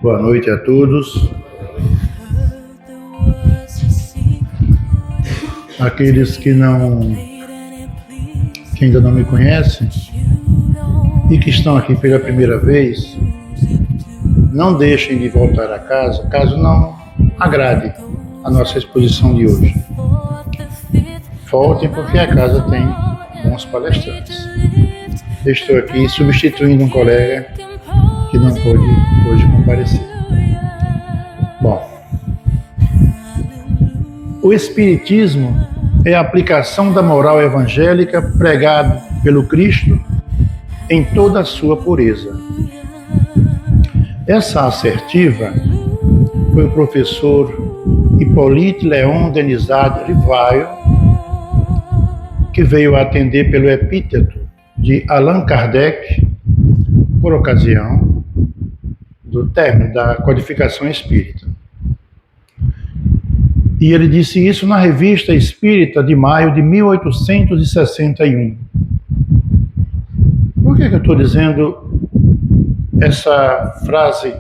Boa noite a todos. Aqueles que ainda não me conhecem e que estão aqui pela primeira vez, não deixem de voltar a casa, caso não agrade a nossa exposição de hoje. Voltem porque a casa tem bons palestrantes. Estou aqui substituindo um colega que não pôde hoje comparecer. Bom, o Espiritismo é a aplicação da moral evangélica pregada pelo Cristo em toda a sua pureza. Essa assertiva foi o professor Hippolyte Léon Denisard Rivail, que veio a atender pelo epíteto de Allan Kardec por ocasião do término da codificação espírita. E ele disse isso na Revista Espírita de maio de 1861. Por que eu estou dizendo essa frase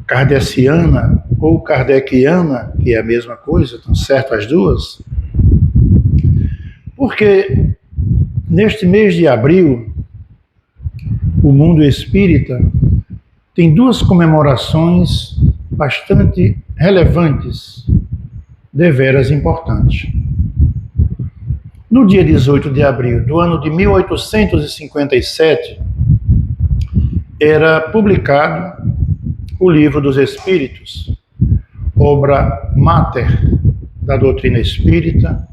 kardeciana ou kardeciana, que é a mesma coisa, estão certas as duas? Porque neste mês de abril, o mundo espírita tem duas comemorações bastante relevantes, deveras importantes. No dia 18 de abril do ano de 1857, era publicado o Livro dos Espíritos, obra máter da doutrina espírita,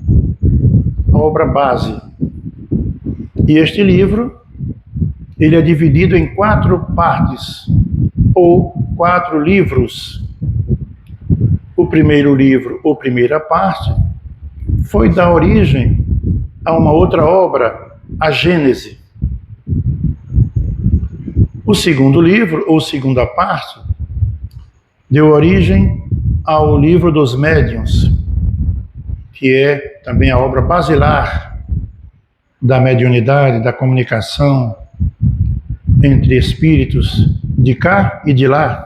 a obra base. E este livro, ele é dividido em 4 partes, ou 4 livros. O primeiro livro, ou primeira parte, foi dar origem a uma outra obra, a Gênese. O segundo livro, ou segunda parte, deu origem ao Livro dos Médiuns, que é também a obra basilar da mediunidade, da comunicação entre espíritos de cá e de lá.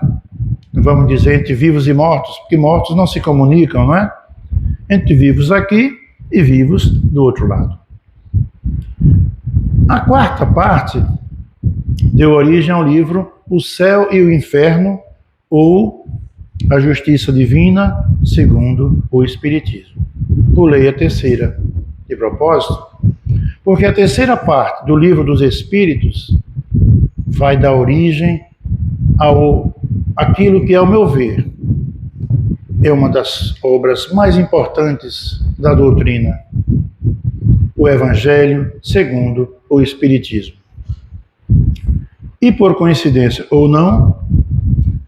Vamos dizer entre vivos e mortos, porque mortos não se comunicam, não é? Entre vivos aqui e vivos do outro lado. A quarta parte deu origem ao livro O Céu e o Inferno, ou A Justiça Divina segundo o Espiritismo. Pulei a terceira de propósito, porque a terceira parte do Livro dos Espíritos vai dar origem aquilo que, ao meu ver, é uma das obras mais importantes da doutrina, o Evangelho segundo o Espiritismo. E por coincidência ou não,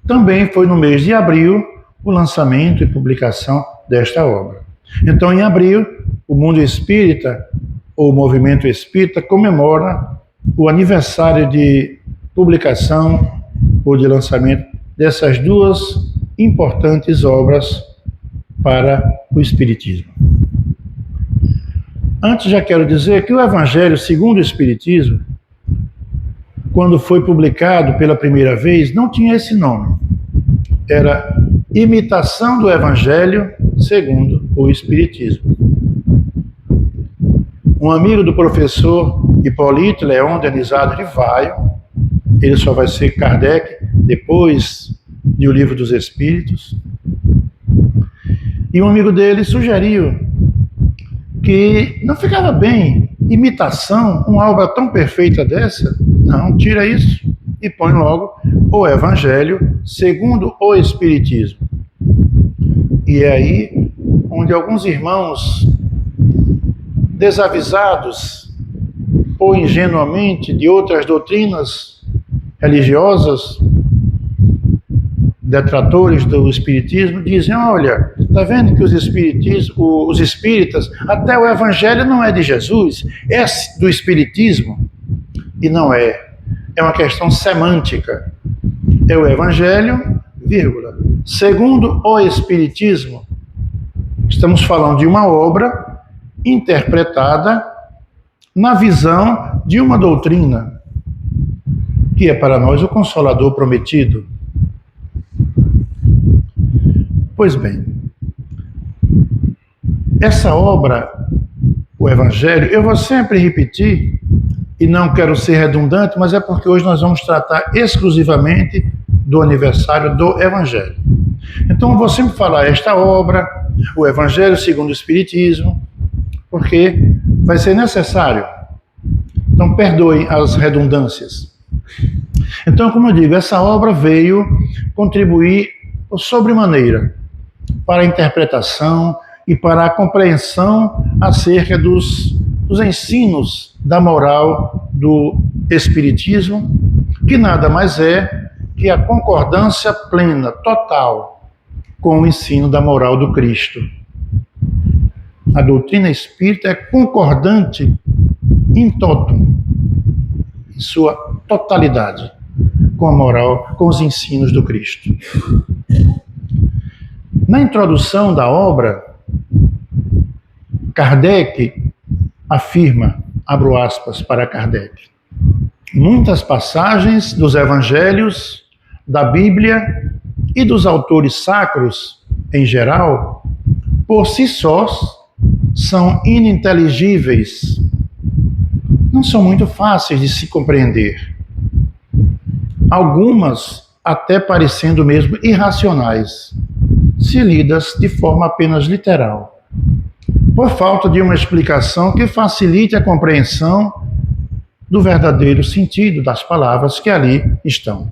também foi no mês de abril o lançamento e publicação desta obra. Então, em abril, o mundo espírita, ou o movimento espírita, comemora o aniversário de publicação ou de lançamento dessas duas importantes obras para o Espiritismo. Antes, já quero dizer que o Evangelho segundo o Espiritismo, quando foi publicado pela primeira vez, não tinha esse nome. Era Imitação do Evangelho segundo o Espiritismo. Um amigo do professor Hippolyte Léon Denisard Rivail, ele só vai ser Kardec depois de O Livro dos Espíritos, e um amigo dele sugeriu que não ficava bem imitação, uma obra tão perfeita dessa. Não, tira isso e põe logo o Evangelho segundo o Espiritismo. E é aí onde alguns irmãos desavisados ou ingenuamente de outras doutrinas religiosas, detratores do Espiritismo, dizem: olha, está vendo que os espíritas, até o Evangelho não é de Jesus, é do Espiritismo. E não é. É uma questão semântica. É o Evangelho, vírgula, segundo o Espiritismo. Estamos falando de uma obra interpretada na visão de uma doutrina. que é para nós o Consolador prometido. Pois bem, essa obra, o Evangelho, eu vou sempre repetir, e não quero ser redundante, mas é porque hoje nós vamos tratar exclusivamente do aniversário do Evangelho. Então eu vou sempre falar esta obra, o Evangelho segundo o Espiritismo, porque vai ser necessário. Então perdoem as redundâncias. Então, como eu digo, essa obra veio contribuir sobremaneira para a interpretação e para a compreensão acerca dos ensinos da moral do Espiritismo, que nada mais é que a concordância plena, total, com o ensino da moral do Cristo. A doutrina espírita é concordante in totum, em sua totalidade, com a moral, com os ensinos do Cristo. Na introdução da obra, Kardec afirma, abro aspas para Kardec, muitas passagens dos evangelhos, da Bíblia e dos autores sacros, em geral, por si sós, são ininteligíveis, não são muito fáceis de se compreender. Algumas até parecendo mesmo irracionais, se lidas de forma apenas literal, por falta de uma explicação que facilite a compreensão do verdadeiro sentido das palavras que ali estão.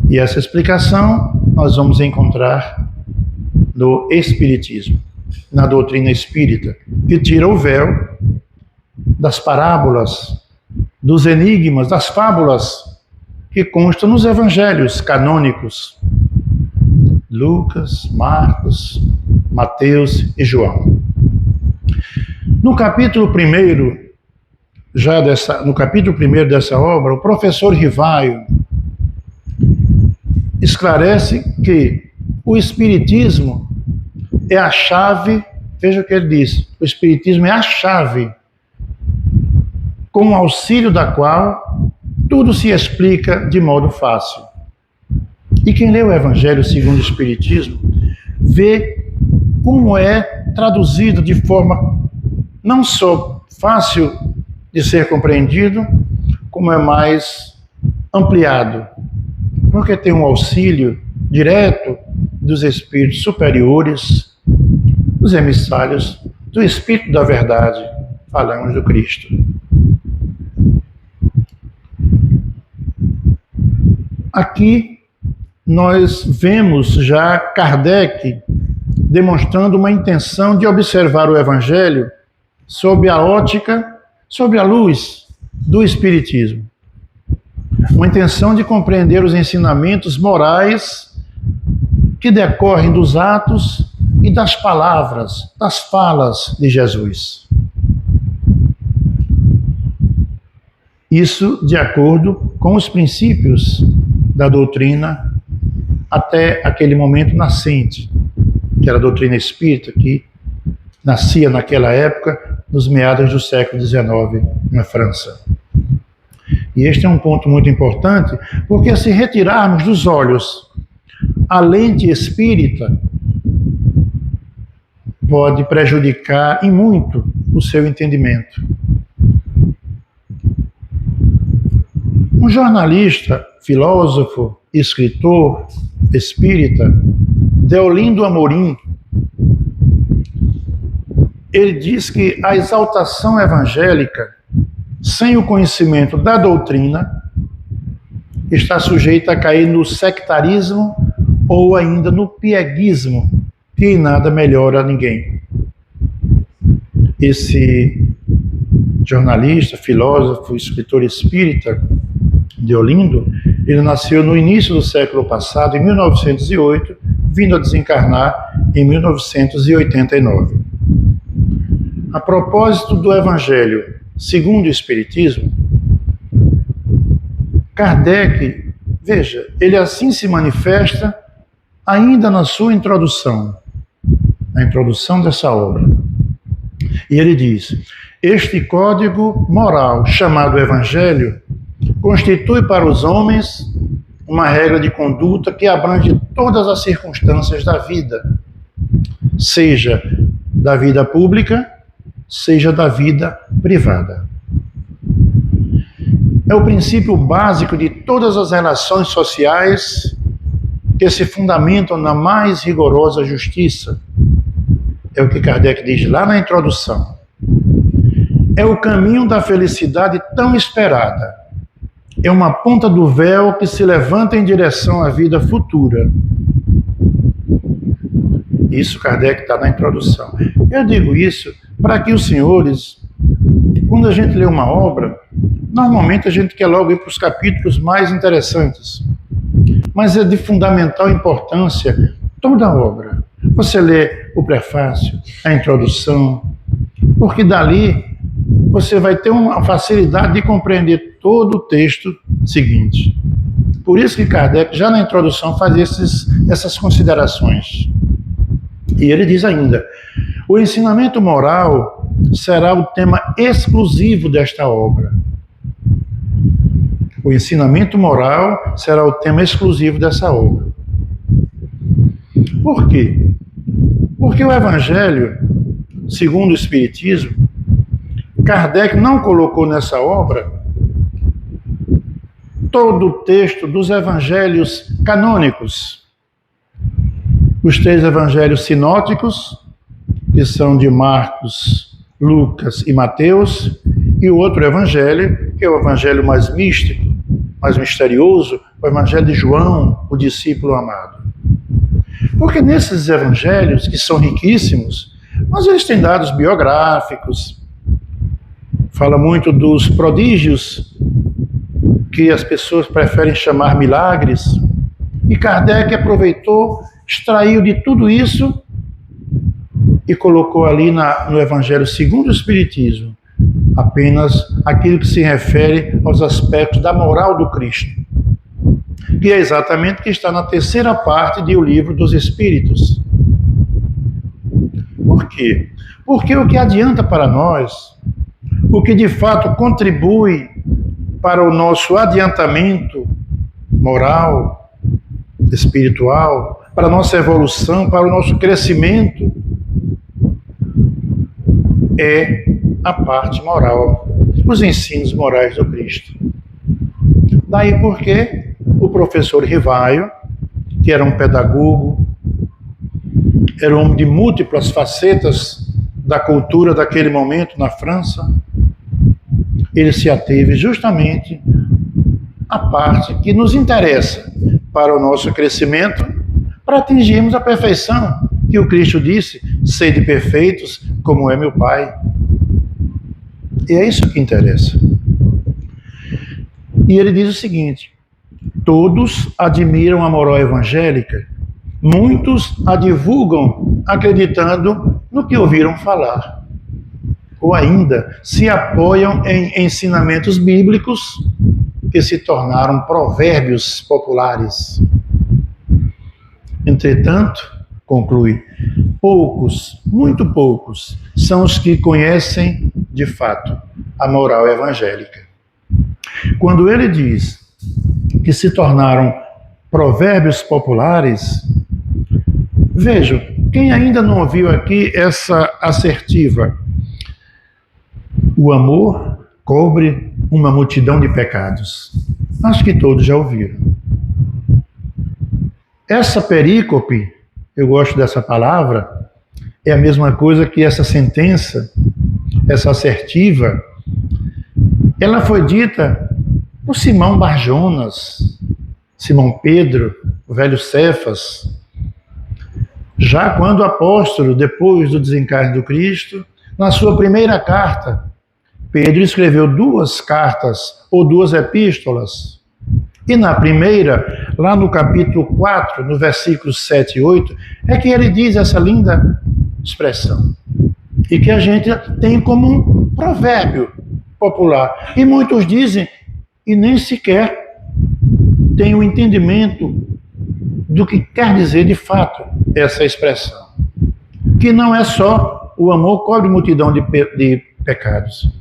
E essa explicação nós vamos encontrar no Espiritismo, na doutrina espírita, que tira o véu das parábolas, dos enigmas, das fábulas que constam nos evangelhos canônicos, Lucas, Marcos, Mateus e João. No capítulo 1, no capítulo 1 dessa obra, o professor Rivaio esclarece que o Espiritismo é a chave, veja o que ele diz, o Espiritismo é a chave com o auxílio da qual tudo se explica de modo fácil. E quem lê o Evangelho segundo o Espiritismo vê como é traduzido de forma não só fácil de ser compreendido, como é mais ampliado, porque tem um auxílio direto dos espíritos superiores, dos emissários do Espírito da Verdade, falamos do Cristo. Aqui nós vemos já Kardec demonstrando uma intenção de observar o Evangelho sob a ótica, sob a luz do Espiritismo. Uma intenção de compreender os ensinamentos morais que decorrem dos atos e das palavras, das falas de Jesus. Isso de acordo com os princípios da doutrina até aquele momento nascente, que era a doutrina espírita, que nascia naquela época, nos meados do século XIX, na França. E este é um ponto muito importante, porque se retirarmos dos olhos a lente espírita, pode prejudicar em muito o seu entendimento. Um jornalista, filósofo, escritor, espírita, Deolindo Amorim, ele diz que a exaltação evangélica, sem o conhecimento da doutrina, está sujeita a cair no sectarismo ou ainda no pieguismo, que em nada melhora ninguém. Esse jornalista, filósofo, escritor espírita, Deolindo, ele nasceu no início do século passado, em 1908, vindo a desencarnar em 1989. A propósito do Evangelho segundo o Espiritismo, Kardec, veja, ele assim se manifesta ainda na sua introdução, na introdução dessa obra. E ele diz: este código moral chamado Evangelho constitui para os homens uma regra de conduta que abrange todas as circunstâncias da vida, seja da vida pública, seja da vida privada. É o princípio básico de todas as relações sociais que se fundamentam na mais rigorosa justiça. É o que Kardec diz lá na introdução. É o caminho da felicidade tão esperada. É uma ponta do véu que se levanta em direção à vida futura. Isso Kardec está na introdução. Eu digo isso para que os senhores, quando a gente lê uma obra, normalmente a gente quer logo ir para os capítulos mais interessantes. Mas é de fundamental importância toda a obra. Você lê o prefácio, a introdução, porque dali você vai ter uma facilidade de compreender todo o texto seguinte. Por isso que Kardec, já na introdução, faz essas considerações. E ele diz ainda, o ensinamento moral será o tema exclusivo desta obra. O ensinamento moral será o tema exclusivo dessa obra. Por quê? Porque o Evangelho, segundo o Espiritismo, Kardec não colocou nessa obra todo o texto dos evangelhos canônicos. Os 3 evangelhos sinóticos, que são de Marcos, Lucas e Mateus, e o outro evangelho, que é o evangelho mais místico, mais misterioso, o evangelho de João, o discípulo amado. Porque nesses evangelhos, que são riquíssimos, mas eles têm dados biográficos, fala muito dos prodígios, que as pessoas preferem chamar milagres, e Kardec aproveitou, extraiu de tudo isso e colocou ali no Evangelho segundo o Espiritismo apenas aquilo que se refere aos aspectos da moral do Cristo, que é exatamente o que está na terceira parte do Livro dos Espíritos. Por quê? Porque o que adianta para nós, o que de fato contribui para o nosso adiantamento moral, espiritual, para a nossa evolução, para o nosso crescimento, é a parte moral, os ensinos morais do Cristo. Daí porque o professor Rivaio, que era um pedagogo, era um homem de múltiplas facetas da cultura daquele momento na França, ele se ateve justamente à parte que nos interessa para o nosso crescimento, para atingirmos a perfeição, que o Cristo disse, sede perfeitos como é meu Pai. E é isso que interessa. E ele diz o seguinte, todos admiram a moral evangélica, muitos a divulgam acreditando no que ouviram falar. Ou ainda se apoiam em ensinamentos bíblicos que se tornaram provérbios populares. Entretanto, conclui, poucos, muito poucos, são os que conhecem de fato a moral evangélica. Quando ele diz que se tornaram provérbios populares, vejam, quem ainda não ouviu aqui essa assertiva? O amor cobre uma multidão de pecados. Acho que todos já ouviram. Essa perícope, eu gosto dessa palavra, é a mesma coisa que essa sentença, essa assertiva, ela foi dita por Simão Barjonas, Simão Pedro, o velho Cefas, já quando o apóstolo, depois do desencarne do Cristo, na sua primeira carta, Pedro escreveu 2 cartas ou 2 epístolas. E na primeira, lá no capítulo 4, no versículos 7 e 8, é que ele diz essa linda expressão. E que a gente tem como um provérbio popular. E muitos dizem, e nem sequer têm o entendimento do que quer dizer de fato essa expressão. Que não é só o amor cobre multidão de pecados.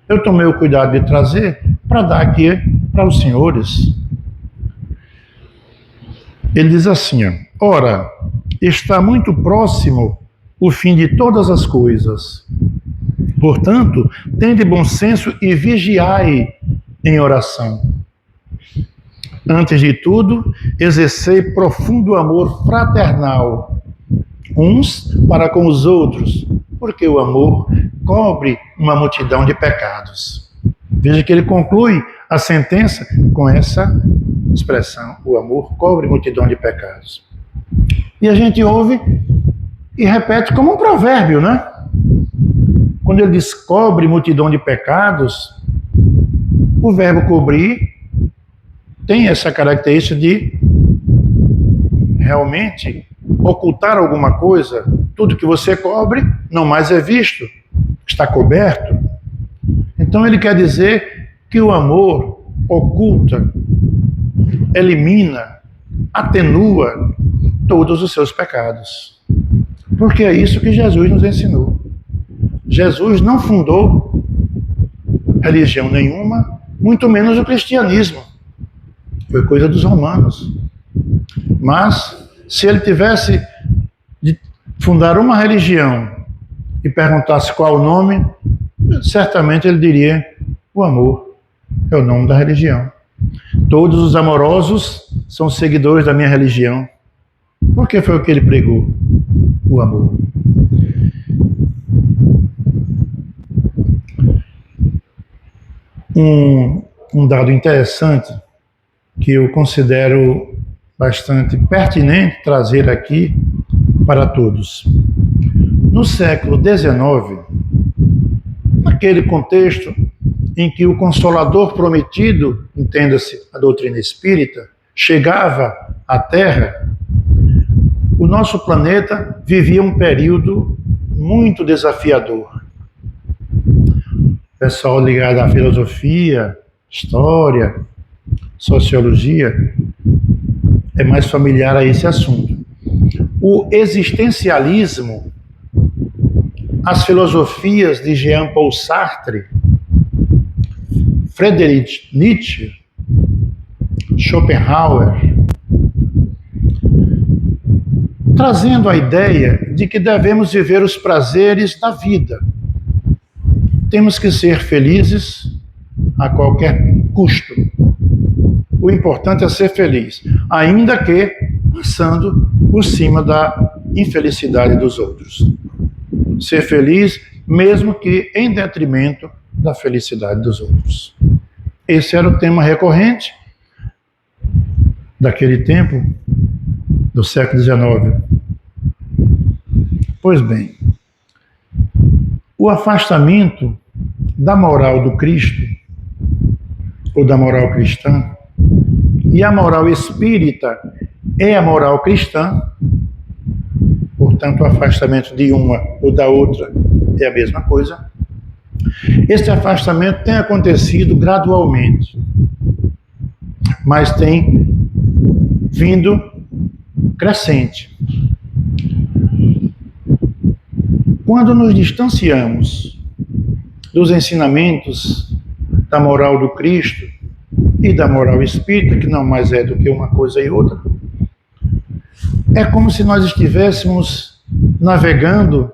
Eu tomei o cuidado de trazer para dar aqui para os senhores. Ele diz assim, ó, ora, está muito próximo o fim de todas as coisas. Portanto, tende bom senso e vigiai em oração. Antes de tudo, exercei profundo amor fraternal, uns para com os outros, porque o amor cobre uma multidão de pecados. Veja que ele conclui a sentença com essa expressão, o amor cobre multidão de pecados. E a gente ouve e repete como um provérbio, né? Quando ele diz cobre multidão de pecados, o verbo cobrir tem essa característica de realmente ocultar alguma coisa. Tudo que você cobre não mais é visto, está coberto. Então ele quer dizer que o amor oculta, elimina, atenua todos os seus pecados. Porque é isso que Jesus nos ensinou. Jesus não fundou religião nenhuma, muito menos o cristianismo. Foi coisa dos romanos. Mas, se ele tivesse de fundar uma religião e perguntasse qual o nome, certamente ele diria: o amor é o nome da religião. Todos os amorosos são seguidores da minha religião. Porque foi o que ele pregou, o amor. Um dado interessante que eu considero bastante pertinente trazer aqui para todos. No século XIX, naquele contexto em que o Consolador prometido, entenda-se a doutrina espírita, chegava à Terra, o nosso planeta vivia um período muito desafiador. O pessoal ligado à filosofia, história, sociologia, é mais familiar a esse assunto. O existencialismo, as filosofias de Jean-Paul Sartre, Friedrich Nietzsche, Schopenhauer, trazendo a ideia de que devemos viver os prazeres da vida. Temos que ser felizes a qualquer custo. O importante é ser feliz, ainda que passando por cima da infelicidade dos outros. Ser feliz, mesmo que em detrimento da felicidade dos outros. Esse era o tema recorrente daquele tempo, do século XIX. Pois bem, o afastamento da moral do Cristo, ou da moral cristã, e a moral espírita é a moral cristã, portanto, o afastamento de uma ou da outra é a mesma coisa. Esse afastamento tem acontecido gradualmente, mas tem vindo crescente. Quando nos distanciamos dos ensinamentos da moral do Cristo e da moral espírita, que não mais é do que uma coisa e outra, é como se nós estivéssemos navegando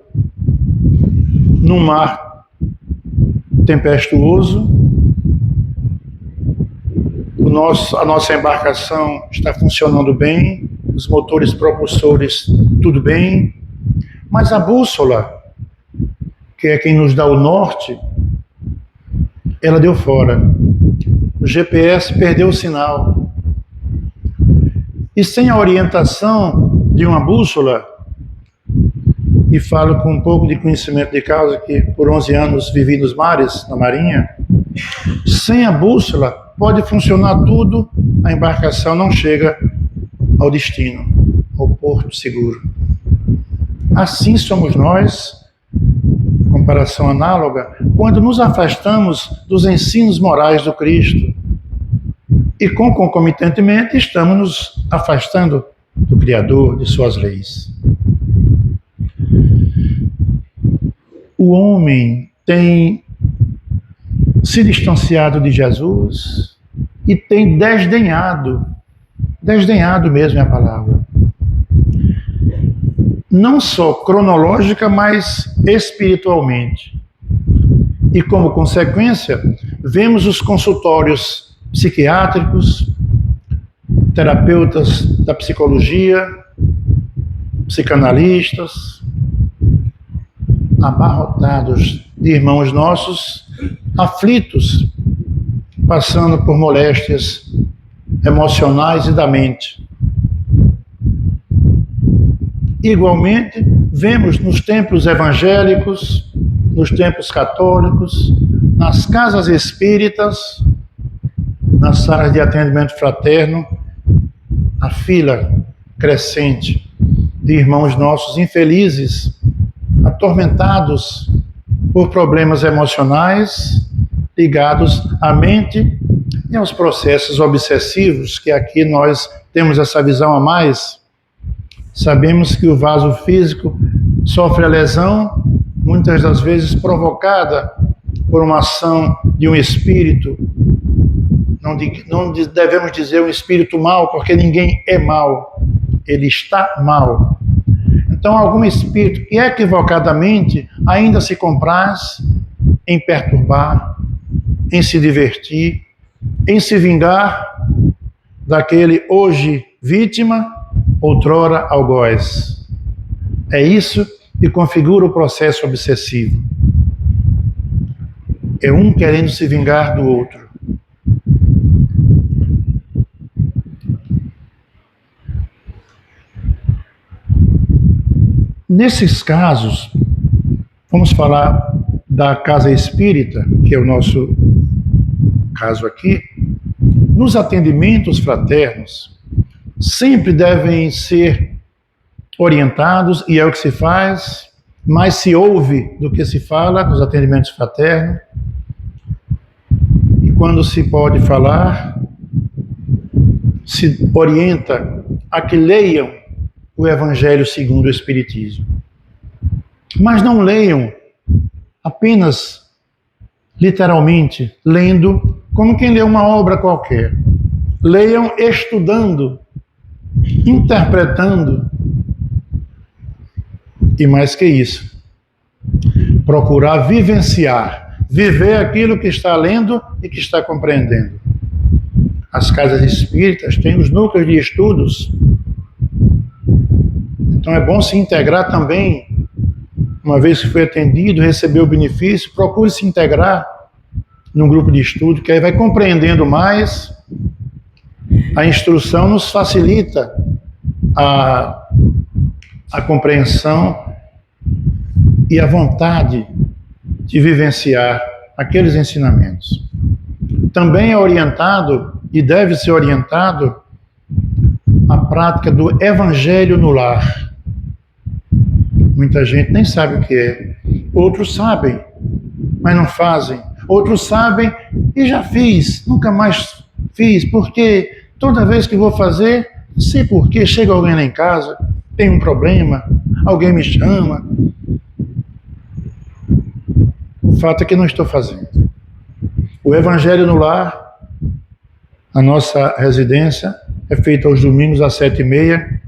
num mar tempestuoso. A nossa embarcação está funcionando bem, os motores propulsores tudo bem, mas a bússola, que é quem nos dá o norte, ela deu fora. O GPS perdeu o sinal. E sem a orientação de uma bússola, e falo com um pouco de conhecimento de causa, que por 11 anos vivi nos mares, na marinha, sem a bússola pode funcionar tudo, a embarcação não chega ao destino, ao porto seguro. Assim somos nós, comparação análoga, quando nos afastamos dos ensinos morais do Cristo e, concomitantemente, estamos nos afastando do Criador, de suas leis. O homem tem se distanciado de Jesus e tem desdenhado mesmo é a palavra, não só cronológica, mas espiritualmente. E como consequência, vemos os consultórios psiquiátricos, terapeutas da psicologia, psicanalistas, abarrotados de irmãos nossos, aflitos, passando por moléstias emocionais e da mente. Igualmente, vemos nos templos evangélicos, nos templos católicos, nas casas espíritas, nas salas de atendimento fraterno, a fila crescente de irmãos nossos infelizes, atormentados por problemas emocionais ligados à mente e aos processos obsessivos, que aqui nós temos essa visão a mais. Sabemos que o vaso físico sofre a lesão, muitas das vezes provocada por uma ação de um espírito, não devemos dizer um espírito mau, porque ninguém é mau, ele está mal. Então, algum espírito que equivocadamente ainda se compraz em perturbar, em se divertir, em se vingar daquele hoje vítima, outrora algoz. É isso que configura o processo obsessivo. É um querendo se vingar do outro. Nesses casos, vamos falar da casa espírita, que é o nosso caso aqui. Nos atendimentos fraternos, sempre devem ser orientados, e é o que se faz, mais se ouve do que se fala nos atendimentos fraternos. E quando se pode falar, se orienta a que leiam o Evangelho segundo o Espiritismo. Mas não leiam apenas literalmente, lendo como quem lê uma obra qualquer. Leiam estudando, interpretando, e mais que isso, procurar vivenciar, viver aquilo que está lendo e que está compreendendo. As casas espíritas têm os núcleos de estudos, então é bom se integrar também. Uma vez que foi atendido, recebeu o benefício, procure se integrar num grupo de estudo, que aí vai compreendendo mais. A instrução nos facilita a compreensão e a vontade de vivenciar aqueles ensinamentos. Também é orientado, e deve ser orientado, a prática do Evangelho no lar. Muita gente nem sabe o que é. Outros sabem, mas não fazem. Outros sabem e já fiz, nunca mais fiz, porque toda vez que vou fazer, não sei por quê, chega alguém lá em casa, tem um problema, alguém me chama. O fato é que não estou fazendo. O Evangelho no lar, a nossa residência, é feito aos domingos às 7h30,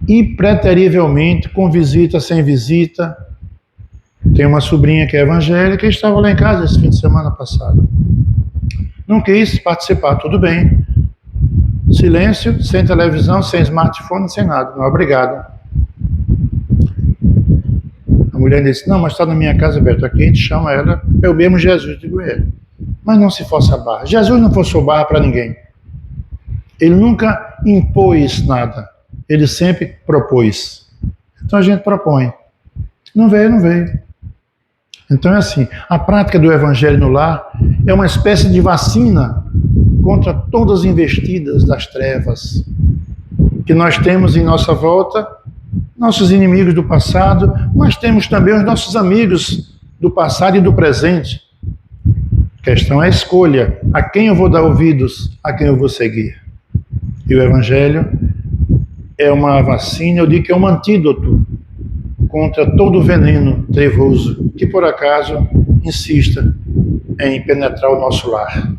e preterivelmente com visita, sem visita. Tem uma sobrinha que é evangélica e estava lá em casa esse fim de semana passado. Não quis participar, tudo bem. Silêncio, sem televisão, sem smartphone, sem nada. Não, obrigado. A mulher disse, não, mas está na minha casa, Beto, aqui a gente chama ela, é o mesmo Jesus, digo ele. Mas não se força a barra. Jesus não forçou barra para ninguém. Ele nunca impôs nada. Ele sempre propôs. Então a gente propõe. Não veio, não veio. Então é assim, a prática do Evangelho no lar é uma espécie de vacina contra todas as investidas das trevas que nós temos em nossa volta, nossos inimigos do passado, mas temos também os nossos amigos do passado e do presente. A questão é a escolha, a quem eu vou dar ouvidos, a quem eu vou seguir. E o Evangelho é uma vacina, eu digo que é um antídoto contra todo o veneno trevoso que por acaso insista em penetrar o nosso lar.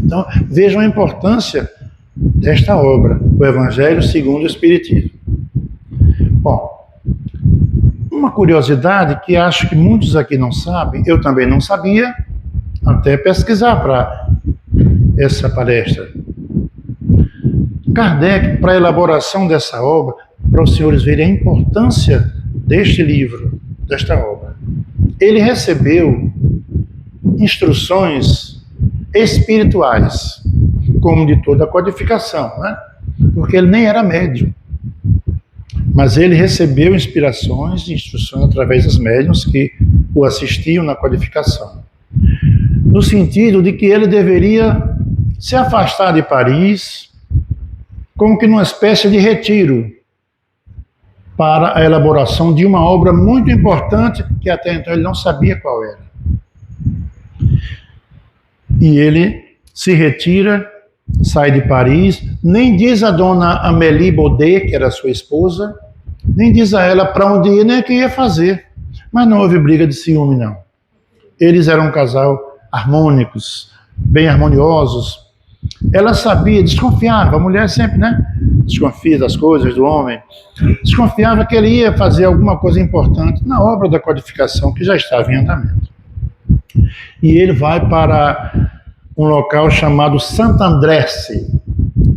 Então, vejam a importância desta obra, o Evangelho segundo o Espiritismo. Bom, uma curiosidade que acho que muitos aqui não sabem, eu também não sabia, até pesquisar para essa palestra. Kardec, para a elaboração dessa obra, para os senhores verem a importância deste livro, desta obra, ele recebeu instruções espirituais, como de toda a codificação, né? Porque ele nem era médium. Mas ele recebeu inspirações e instruções através dos médiuns que o assistiam na codificação. No sentido de que ele deveria se afastar de Paris, como que numa espécie de retiro, para a elaboração de uma obra muito importante, que até então ele não sabia qual era. E ele se retira, sai de Paris, nem diz a dona Amélie Baudet, que era sua esposa, nem diz a ela para onde ia, nem o que ia fazer. Mas não houve briga de ciúme, não. Eles eram um casal harmônicos, bem harmoniosos. Ela sabia, desconfiava, a mulher sempre, né? Desconfia das coisas do homem. Desconfiava que ele ia fazer alguma coisa importante na obra da codificação que já estava em andamento. E ele vai para um local chamado Saint-Andresse,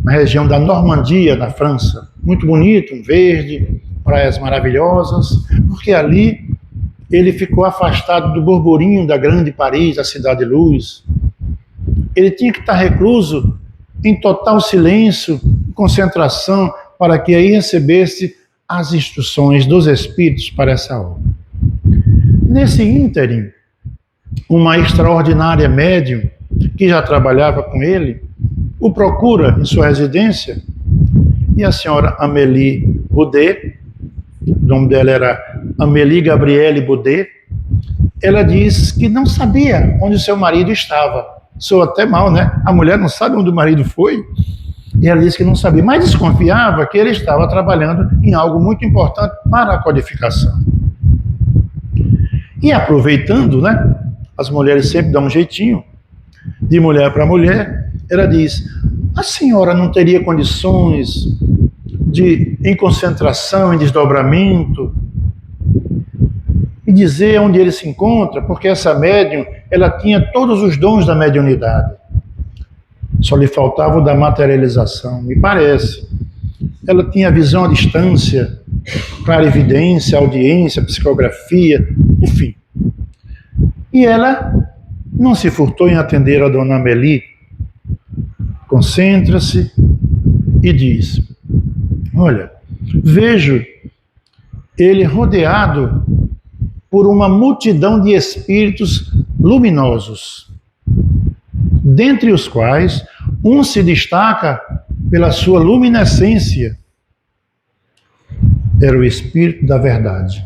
na região da Normandia, na França. Muito bonito, um verde, praias maravilhosas, porque ali ele ficou afastado do burburinho da grande Paris, da Cidade Luz. Ele tinha que estar recluso em total silêncio, concentração, para que aí recebesse as instruções dos Espíritos para essa obra. Nesse ínterim, uma extraordinária médium, que já trabalhava com ele, o procura em sua residência, e a senhora Amélie Baudet, o nome dela era Amélie Gabrielle Baudet, ela diz que não sabia onde o seu marido estava. Soa até mal, né? A mulher não sabe onde o marido foi. E ela disse que não sabia, mas desconfiava que ele estava trabalhando em algo muito importante para a codificação. E aproveitando, né? As mulheres sempre dão um jeitinho, de mulher para mulher, ela diz: a senhora não teria condições de, em concentração, em desdobramento, e dizer onde ele se encontra, porque essa médium, ela tinha todos os dons da mediunidade. Só lhe faltava o da materialização, me parece. Ela tinha visão à distância, clarividência, audiência, psicografia, enfim. E ela não se furtou em atender a dona Amélie. Concentra-se e diz: olha, vejo ele rodeado por uma multidão de espíritos luminosos, dentre os quais um se destaca pela sua luminescência. Era o Espírito da Verdade.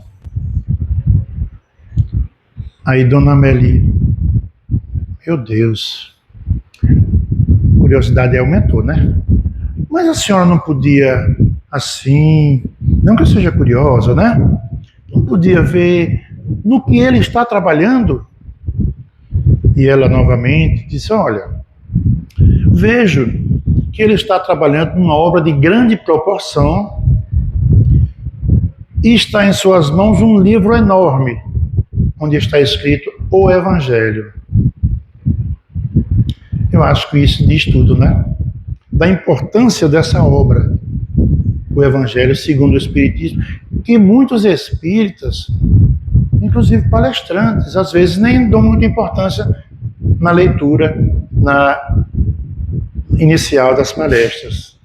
Aí dona Amélie: meu Deus, a curiosidade aumentou, né? Mas a senhora não podia, assim, não que eu seja curiosa, né? Não podia ver no que ele está trabalhando? E ela novamente disse: olha, vejo que ele está trabalhando numa obra de grande proporção e está em suas mãos um livro enorme, onde está escrito o Evangelho. Eu acho que isso diz tudo, né? Da importância dessa obra, o Evangelho segundo o Espiritismo, que muitos espíritas, inclusive palestrantes, às vezes nem dão muita importância na leitura, na inicial das palestras.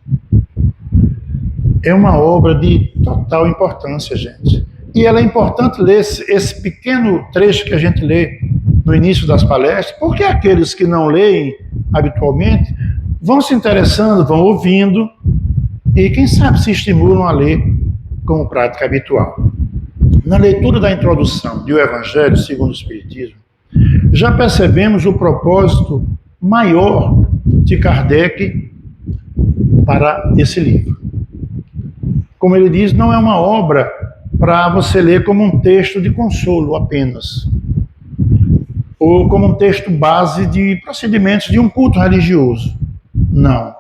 É uma obra de total importância, gente. E ela é importante ler esse pequeno trecho que a gente lê no início das palestras, porque aqueles que não leem habitualmente vão se interessando, vão ouvindo e, quem sabe, se estimulam a ler como prática habitual. Na leitura da introdução de O Evangelho segundo o Espiritismo, já percebemos o propósito maior de Kardec para esse livro. Como ele diz, não é uma obra para você ler como um texto de consolo apenas. ou como um texto base de procedimentos de um culto religioso. Não.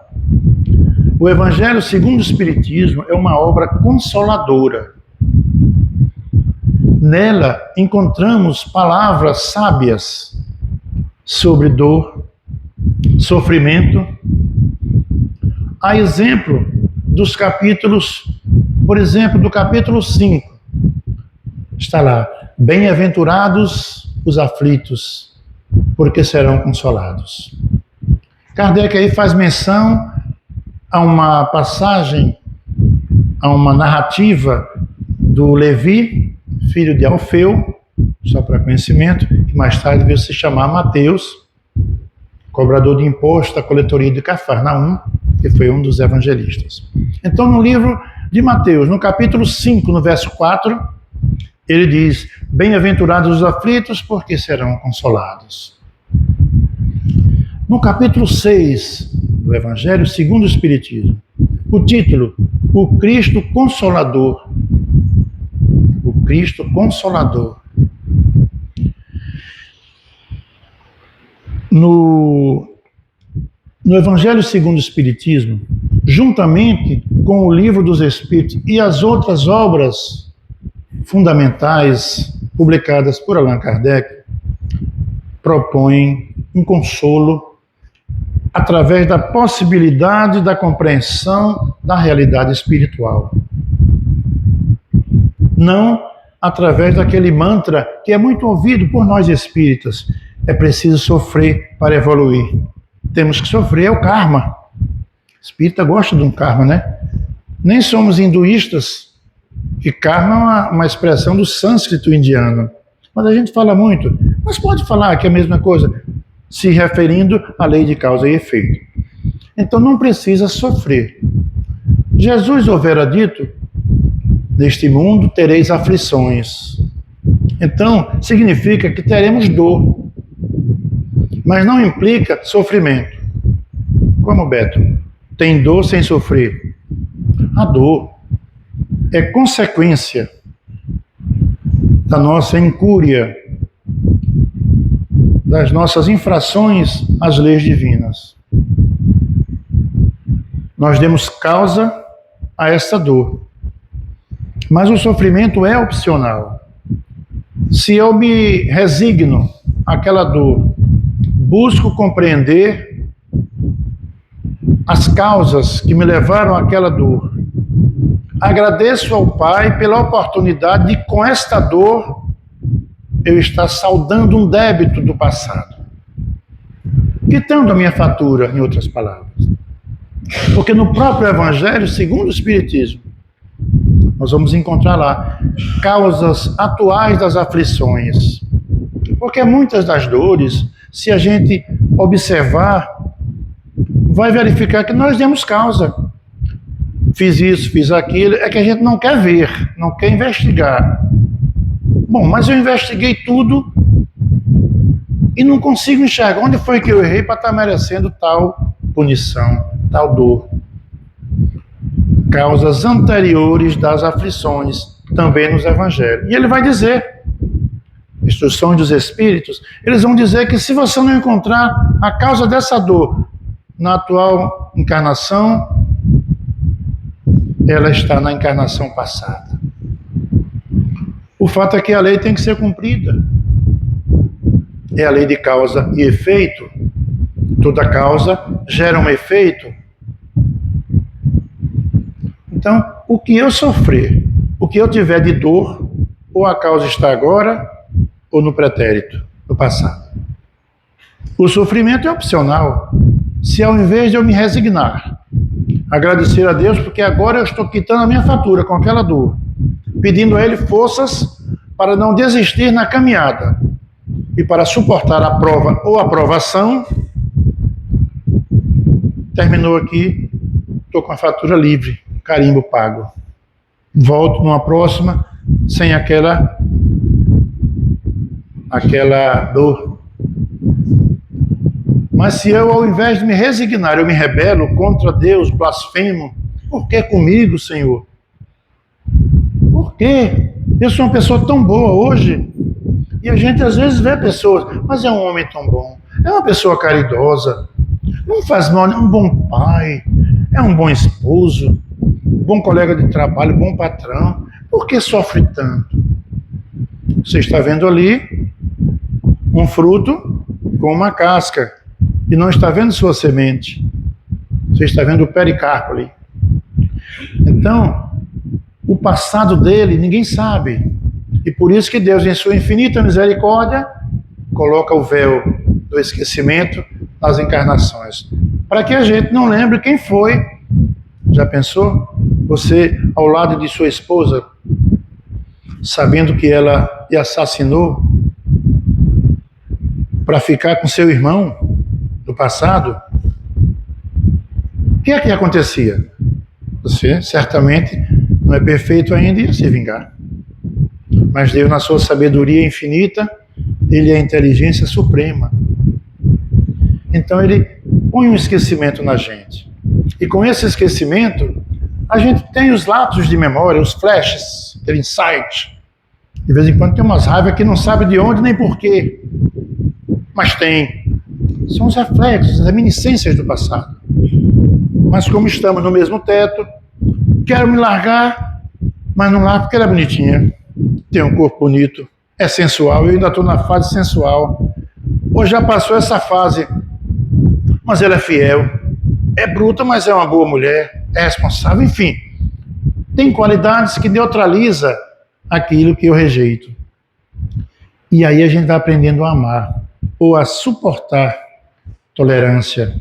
O Evangelho segundo o Espiritismo é uma obra consoladora. Nela encontramos palavras sábias sobre dor, sofrimento, a exemplo dos capítulos, por exemplo, do capítulo 5, está lá: bem-aventurados os aflitos, porque serão consolados. Kardec aí faz menção a uma passagem, a uma narrativa do Levi, filho de Alfeu, só para conhecimento, que mais tarde veio se chamar Mateus, cobrador de imposto da coletoria de Cafarnaum, que foi um dos evangelistas. Então, no livro de Mateus, no capítulo 5, no verso 4, ele diz: bem-aventurados os aflitos, porque serão consolados. No capítulo 6 do Evangelho segundo o Espiritismo, o título: O Cristo Consolador. O Cristo Consolador. No Evangelho segundo o Espiritismo, juntamente com o Livro dos Espíritos e as outras obras fundamentais publicadas por Allan Kardec, propõem um consolo através da possibilidade da compreensão da realidade espiritual. Não através daquele mantra que é muito ouvido por nós espíritas: é preciso sofrer para evoluir. Temos que sofrer, é o karma. Espírita gosta de um karma, né? Nem somos hinduístas, que karma é uma expressão do sânscrito indiano. Mas a gente fala muito, mas pode falar que é a mesma coisa, se referindo à lei de causa e efeito. Então não precisa sofrer. Jesus houvera dito: neste mundo tereis aflições. Então significa que teremos dor, mas não implica sofrimento. Como, Beto? Tem dor sem sofrer? A dor é consequência da nossa incúria, das nossas infrações às leis divinas. Nós demos causa a essa dor. Mas o sofrimento é opcional. Se eu me resigno àquela dor, busco compreender as causas que me levaram àquela dor, agradeço ao Pai pela oportunidade de, com esta dor, eu estar saldando um débito do passado, quitando a minha fatura, em outras palavras. Porque no próprio Evangelho, segundo o Espiritismo, nós vamos encontrar lá causas atuais das aflições. Porque muitas das dores, se a gente observar, vai verificar que nós demos causa. Fiz isso, fiz aquilo, é que a gente não quer ver, não quer investigar. Bom, mas eu investiguei tudo e não consigo enxergar onde foi que eu errei para estar merecendo tal punição, tal dor. Causas anteriores das aflições, também nos evangelhos. E ele vai dizer, instruções dos espíritos, eles vão dizer que se você não encontrar a causa dessa dor na atual encarnação, ela está na encarnação passada. O fato é que a lei tem que ser cumprida. É a lei de causa e efeito. Toda causa gera um efeito. Então, o que eu sofrer, o que eu tiver de dor, ou a causa está agora, ou no pretérito, no passado. O sofrimento é opcional. Se ao invés de eu me resignar, agradecer a Deus, porque agora eu estou quitando a minha fatura com aquela dor, pedindo a Ele forças para não desistir na caminhada e para suportar a prova ou a provação, terminou aqui, estou com a fatura livre, carimbo pago. Volto numa próxima sem aquela dor. Mas se eu, ao invés de me resignar, eu me rebelo contra Deus, blasfemo, por que comigo, Senhor? Por quê? Eu sou uma pessoa tão boa hoje. E a gente às vezes vê pessoas, mas é um homem tão bom, é uma pessoa caridosa, não faz mal, é um bom pai, é um bom esposo, bom colega de trabalho, bom patrão. Por que sofre tanto? Você está vendo ali um fruto com uma casca e não está vendo sua semente. Você está vendo o pericarpo ali. Então, o passado dele ninguém sabe. E por isso que Deus, em sua infinita misericórdia, coloca o véu do esquecimento nas encarnações. Para que a gente não lembre quem foi. Já pensou? Você ao lado de sua esposa, sabendo que ela lhe assassinou para ficar com seu irmão do passado, o que é que acontecia? Você certamente não é perfeito ainda e ia se vingar. Mas Deus, na sua sabedoria infinita, Ele é a inteligência suprema. Então Ele põe um esquecimento na gente. E com esse esquecimento, a gente tem os lapsos de memória, os flashes, aquele insight. De vez em quando tem umas raivas que não sabe de onde nem porquê. Mas tem. São os reflexos, as reminiscências do passado. Mas como estamos no mesmo teto, quero me largar, mas não largo porque ela é bonitinha. Tem um corpo bonito, é sensual, eu ainda estou na fase sensual. Ou já passou essa fase, mas ela é fiel. É bruta, mas é uma boa mulher, é responsável, enfim. Tem qualidades que neutraliza aquilo que eu rejeito. E aí a gente vai aprendendo a amar, ou a suportar tolerância.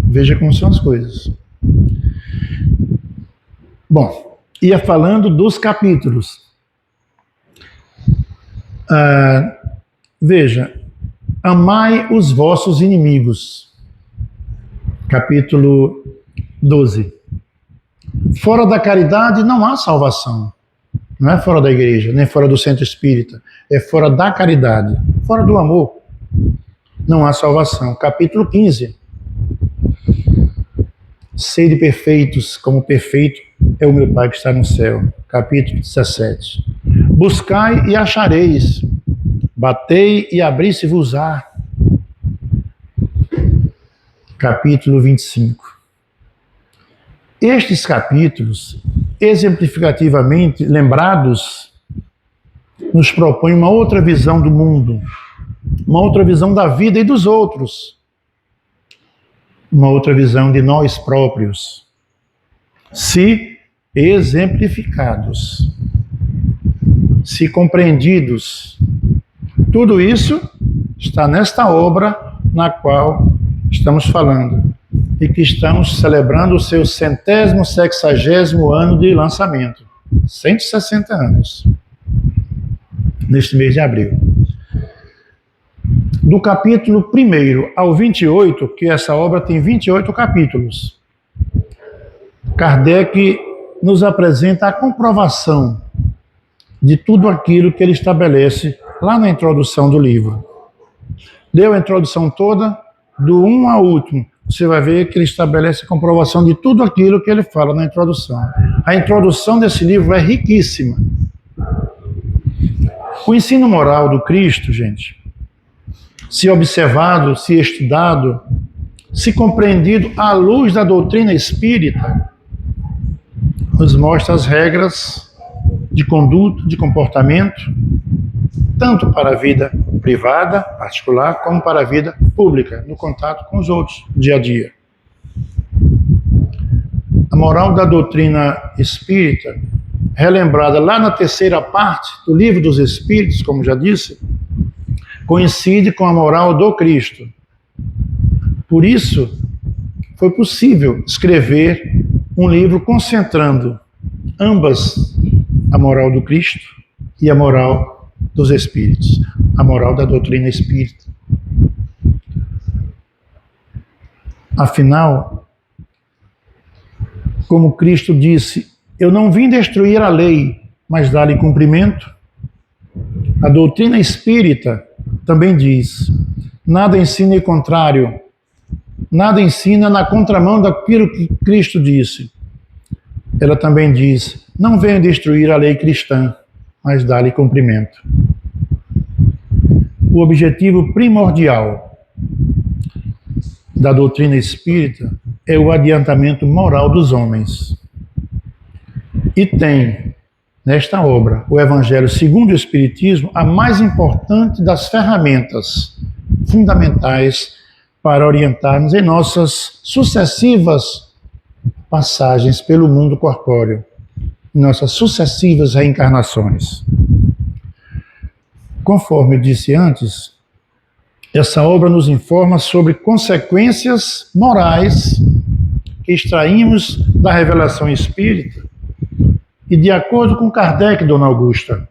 Veja como são as coisas. Bom, ia falando dos capítulos. Veja, amai os vossos inimigos. Capítulo 12. Fora da caridade não há salvação. Não é fora da igreja, nem fora do centro espírita. É fora da caridade, fora do amor. Não há salvação. Capítulo 15. Sede perfeitos, como perfeito é o meu Pai que está no céu. Capítulo 17. Buscai e achareis. Batei e abri-se-vos-á. Capítulo 25. Estes capítulos, exemplificativamente lembrados, nos propõem uma outra visão do mundo, uma outra visão da vida e dos outros, uma outra visão de nós próprios, se exemplificados, se compreendidos. Tudo isso está nesta obra na qual estamos falando e que estamos celebrando o seu 160º ano de lançamento. 160 anos. Neste mês de abril. Do capítulo 1 ao 28, que essa obra tem 28 capítulos, Kardec nos apresenta a comprovação de tudo aquilo que ele estabelece lá na introdução do livro. Leu a introdução toda, do 1 ao último, você vai ver que ele estabelece a comprovação de tudo aquilo que ele fala na introdução. A introdução desse livro é riquíssima. O ensino moral do Cristo, gente, se observado, se estudado, se compreendido à luz da doutrina espírita, nos mostra as regras de conduta, de comportamento, tanto para a vida privada, particular, como para a vida pública, no contato com os outros, dia a dia. A moral da doutrina espírita, relembrada lá na terceira parte do Livro dos Espíritos, como já disse, coincide com a moral do Cristo. Por isso, foi possível escrever um livro concentrando ambas, a moral do Cristo e a moral dos Espíritos, a moral da doutrina espírita. Afinal, como Cristo disse, eu não vim destruir a lei, mas dar-lhe cumprimento. A doutrina espírita também diz, nada ensina em contrário, nada ensina na contramão daquilo que Cristo disse. Ela também diz, não venho destruir a lei cristã, mas dá-lhe cumprimento. O objetivo primordial da doutrina espírita é o adiantamento moral dos homens. E tem, nesta obra, o Evangelho segundo o Espiritismo, a mais importante das ferramentas fundamentais para orientarmos em nossas sucessivas passagens pelo mundo corpóreo, nossas sucessivas reencarnações. Conforme eu disse antes, essa obra nos informa sobre consequências morais que extraímos da revelação espírita e, de acordo com Kardec, Dona Augusta,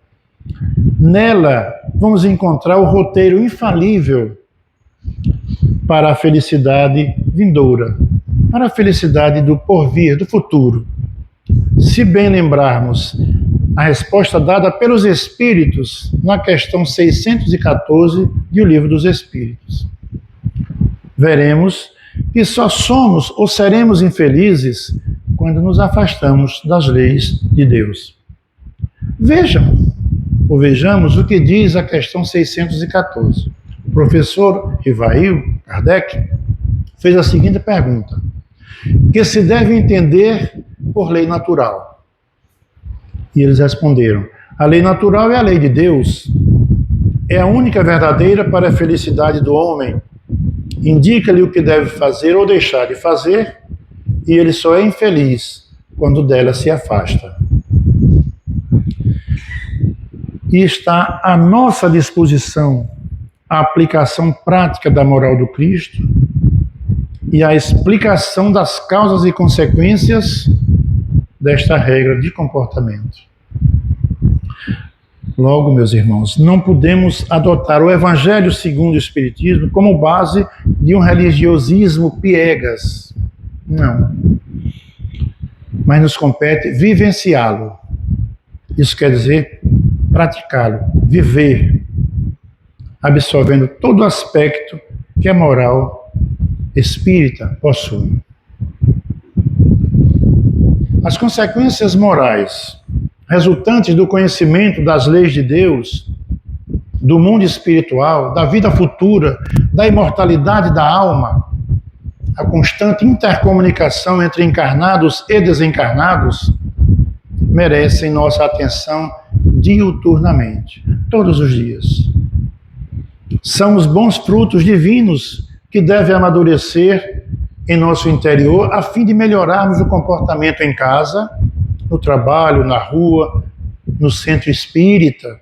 nela vamos encontrar o roteiro infalível para a felicidade vindoura, para a felicidade do porvir, do futuro. Se bem lembrarmos a resposta dada pelos Espíritos na questão 614 de O Livro dos Espíritos, veremos que só somos ou seremos infelizes quando nos afastamos das leis de Deus. Vejamos o que diz a questão 614. O professor Rivail Kardec fez a seguinte pergunta: que se deve entender por lei natural? E eles responderam: a lei natural é a lei de Deus, é a única verdadeira para a felicidade do homem. Indica-lhe o que deve fazer ou deixar de fazer, e ele só é infeliz quando dela se afasta. E está à nossa disposição a aplicação prática da moral do Cristo e a explicação das causas e consequências desta regra de comportamento. Logo, meus irmãos, não podemos adotar o Evangelho segundo o Espiritismo como base de um religiosismo piegas. Não. Mas nos compete vivenciá-lo. Isso quer dizer praticá-lo, viver, absorvendo todo aspecto que a moral espírita possui. As consequências morais resultantes do conhecimento das leis de Deus, do mundo espiritual, da vida futura, da imortalidade da alma, a constante intercomunicação entre encarnados e desencarnados, merecem nossa atenção diuturnamente, todos os dias. São os bons frutos divinos que devem amadurecer em nosso interior a fim de melhorarmos o comportamento em casa, no trabalho, na rua, no centro espírita,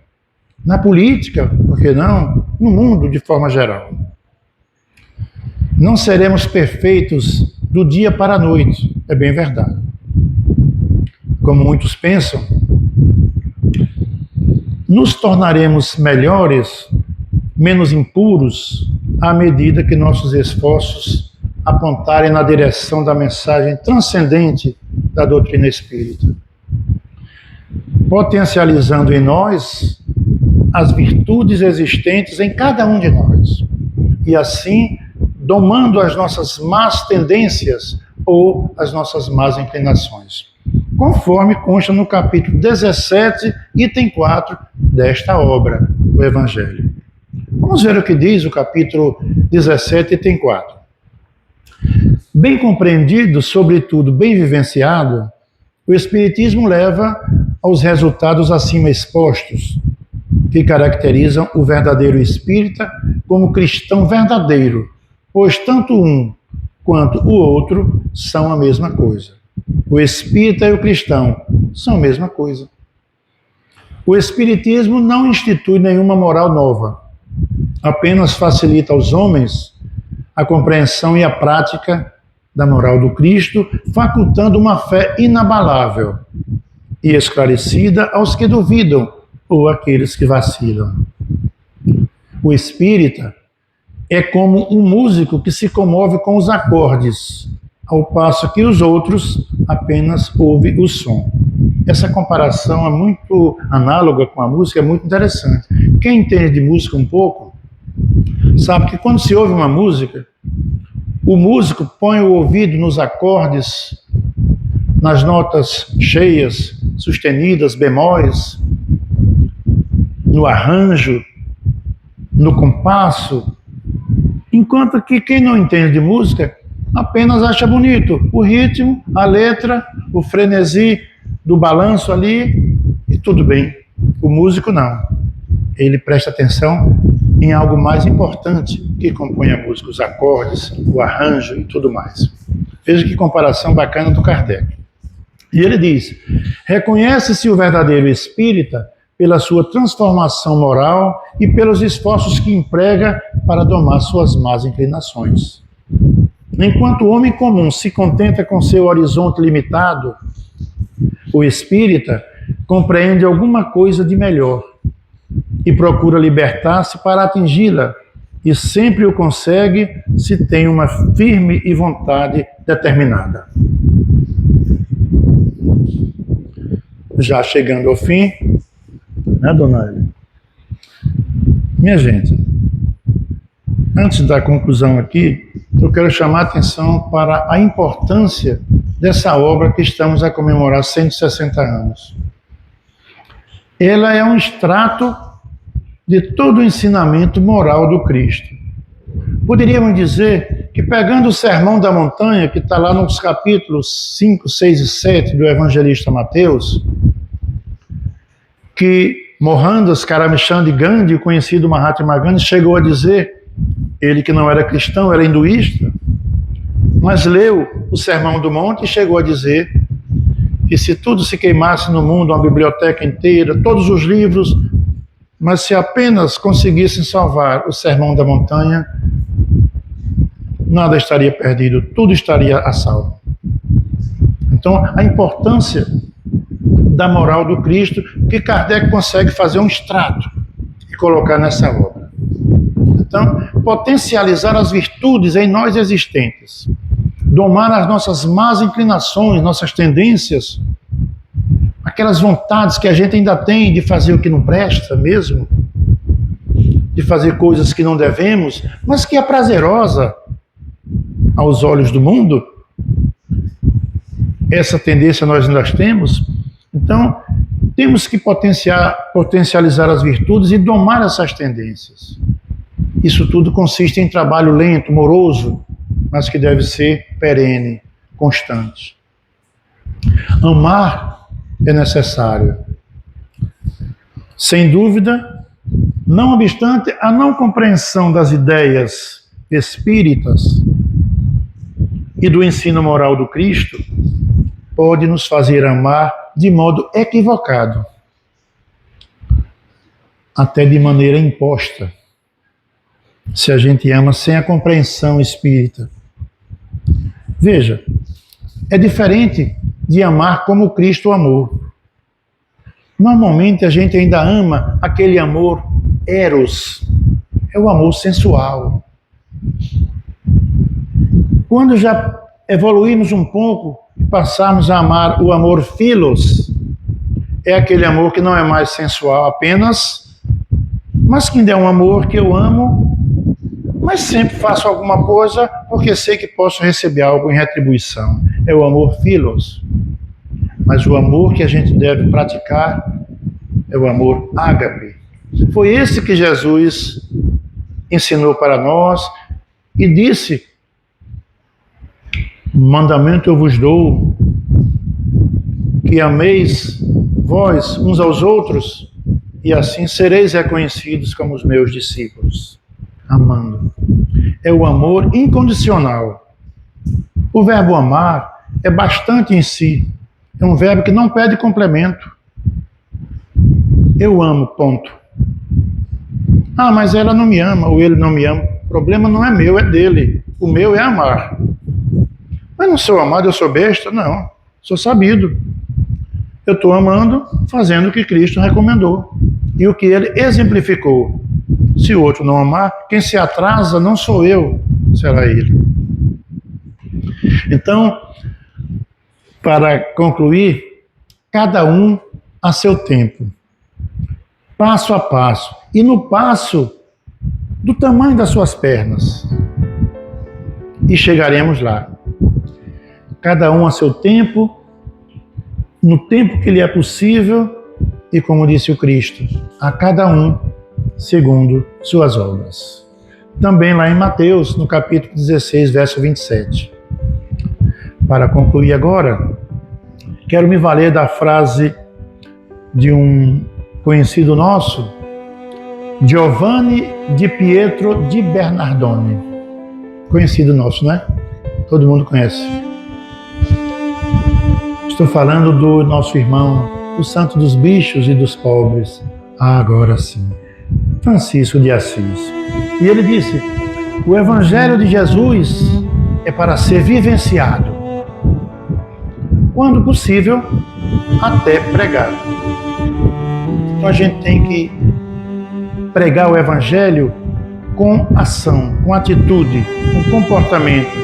na política, por que não? No mundo de forma geral. Não seremos perfeitos do dia para a noite, é bem verdade. Como muitos pensam, nos tornaremos melhores, menos impuros, à medida que nossos esforços apontarem na direção da mensagem transcendente da doutrina espírita, potencializando em nós as virtudes existentes em cada um de nós, e assim domando as nossas más tendências ou as nossas más inclinações, conforme consta no capítulo 17, item 4 desta obra, o Evangelho. Vamos ver o que diz o capítulo 17, item 4. Bem compreendido, sobretudo bem vivenciado, o Espiritismo leva aos resultados acima expostos, que caracterizam o verdadeiro espírita como cristão verdadeiro, pois tanto um quanto o outro são a mesma coisa. O espírita e o cristão são a mesma coisa. O Espiritismo não institui nenhuma moral nova, apenas facilita aos homens a compreensão e a prática da moral do Cristo, facultando uma fé inabalável e esclarecida aos que duvidam ou àqueles que vacilam. O espírita é como um músico que se comove com os acordes, ao passo que os outros apenas ouvem o som. Essa comparação é muito análoga com a música, é muito interessante. Quem entende de música um pouco, sabe que quando se ouve uma música, o músico põe o ouvido nos acordes, nas notas cheias, sustenidas, bemóis, no arranjo, no compasso, enquanto que quem não entende de música apenas acha bonito o ritmo, a letra, o frenesi do balanço ali e tudo bem. O músico não. Ele presta atenção em algo mais importante que compõe a música, os acordes, o arranjo e tudo mais. Veja que comparação bacana do Kardec. E ele diz: reconhece-se o verdadeiro espírita pela sua transformação moral e pelos esforços que emprega para domar suas más inclinações. Enquanto o homem comum se contenta com seu horizonte limitado, o espírita compreende alguma coisa de melhor e procura libertar-se para atingi-la, e sempre o consegue se tem uma firme e vontade determinada. Já chegando ao fim, né, dona Elia? Minha gente, antes da conclusão aqui, eu quero chamar a atenção para a importância dessa obra que estamos a comemorar 160 anos. Ela é um extrato de todo o ensinamento moral do Cristo. Poderíamos dizer que, pegando o Sermão da Montanha, que está lá nos capítulos 5, 6 e 7 do evangelista Mateus, que Mohandas Karamchand Gandhi, o conhecido Mahatma Gandhi, chegou a dizer, ele que não era cristão, era hinduísta, mas leu o Sermão do Monte e chegou a dizer que se tudo se queimasse no mundo, uma biblioteca inteira, todos os livros, mas se apenas conseguissem salvar o Sermão da Montanha, nada estaria perdido, tudo estaria a salvo. Então, a importância da moral do Cristo, que Kardec consegue fazer um extrato e colocar nessa obra. Então, potencializar as virtudes em nós existentes, domar as nossas más inclinações, nossas tendências, aquelas vontades que a gente ainda tem de fazer o que não presta mesmo, de fazer coisas que não devemos, mas que é prazerosa aos olhos do mundo. Essa tendência nós ainda temos. Então, temos que potencializar as virtudes e domar essas tendências. Isso tudo consiste em trabalho lento, moroso, mas que deve ser perene, constante. Amar é necessário. Sem dúvida, não obstante a não compreensão das ideias espíritas e do ensino moral do Cristo, pode nos fazer amar de modo equivocado, até de maneira imposta, se a gente ama sem a compreensão espírita. Veja, é diferente de amar como Cristo amou. Normalmente a gente ainda ama aquele amor eros, é o amor sensual. Quando já evoluímos um pouco e passarmos a amar o amor philos, é aquele amor que não é mais sensual apenas, mas que ainda é um amor que eu amo, mas sempre faço alguma coisa porque sei que posso receber algo em retribuição. É o amor philos. Mas o amor que a gente deve praticar é o amor ágape. Foi esse que Jesus ensinou para nós e disse: mandamento eu vos dou, que ameis vós uns aos outros, e assim sereis reconhecidos como os meus discípulos. Amando. É o amor incondicional. O verbo amar é bastante em si. É um verbo que não pede complemento. Eu amo, ponto. Ah, mas ela não me ama, ou ele não me ama. O problema não é meu, é dele. O meu é amar. Mas não sou amado, eu sou besta? Não, sou sabido. Eu estou amando, fazendo o que Cristo recomendou e o que ele exemplificou. Se o outro não amar, quem se atrasa não sou eu, será ele. Então, para concluir, cada um a seu tempo, passo a passo, e no passo do tamanho das suas pernas, e chegaremos lá. Cada um a seu tempo, no tempo que lhe é possível e, como disse o Cristo, a cada um segundo suas obras. Também lá em Mateus, no capítulo 16, verso 27. Para concluir agora, quero me valer da frase de um conhecido nosso, Giovanni di Pietro di Bernardone. Conhecido nosso, né? Todo mundo conhece. Estou falando do nosso irmão, o santo dos bichos e dos pobres. Agora sim, Francisco de Assis. E ele disse: o Evangelho de Jesus é para ser vivenciado, quando possível, até pregado. Então a gente tem que pregar o Evangelho com ação, com atitude, com comportamento,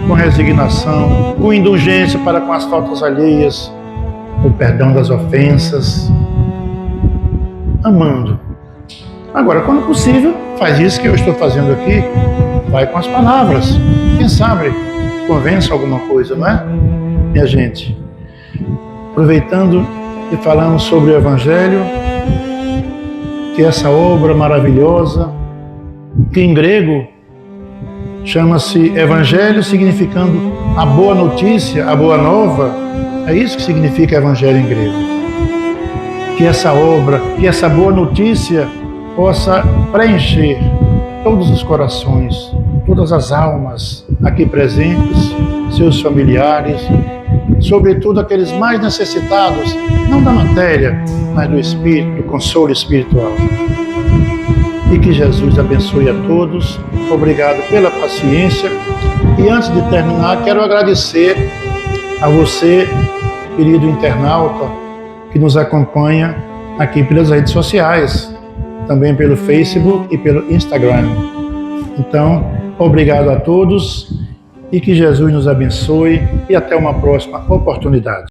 com resignação, com indulgência para com as faltas alheias, o perdão das ofensas, amando. Agora, quando possível, faz isso que eu estou fazendo aqui, vai com as palavras. Quem sabe convença alguma coisa, não é? Minha gente, aproveitando e falando sobre o Evangelho, que essa obra maravilhosa, que em grego chama-se Evangelho, significando a boa notícia, a boa nova, é isso que significa Evangelho em grego. Que essa obra, que essa boa notícia possa preencher todos os corações, todas as almas aqui presentes, seus familiares, sobretudo aqueles mais necessitados, não da matéria, mas do Espírito, do consolo espiritual. E que Jesus abençoe a todos. Obrigado pela paciência. E antes de terminar, quero agradecer a você, querido internauta, que nos acompanha aqui pelas redes sociais, também pelo Facebook e pelo Instagram. Então, obrigado a todos e que Jesus nos abençoe e até uma próxima oportunidade.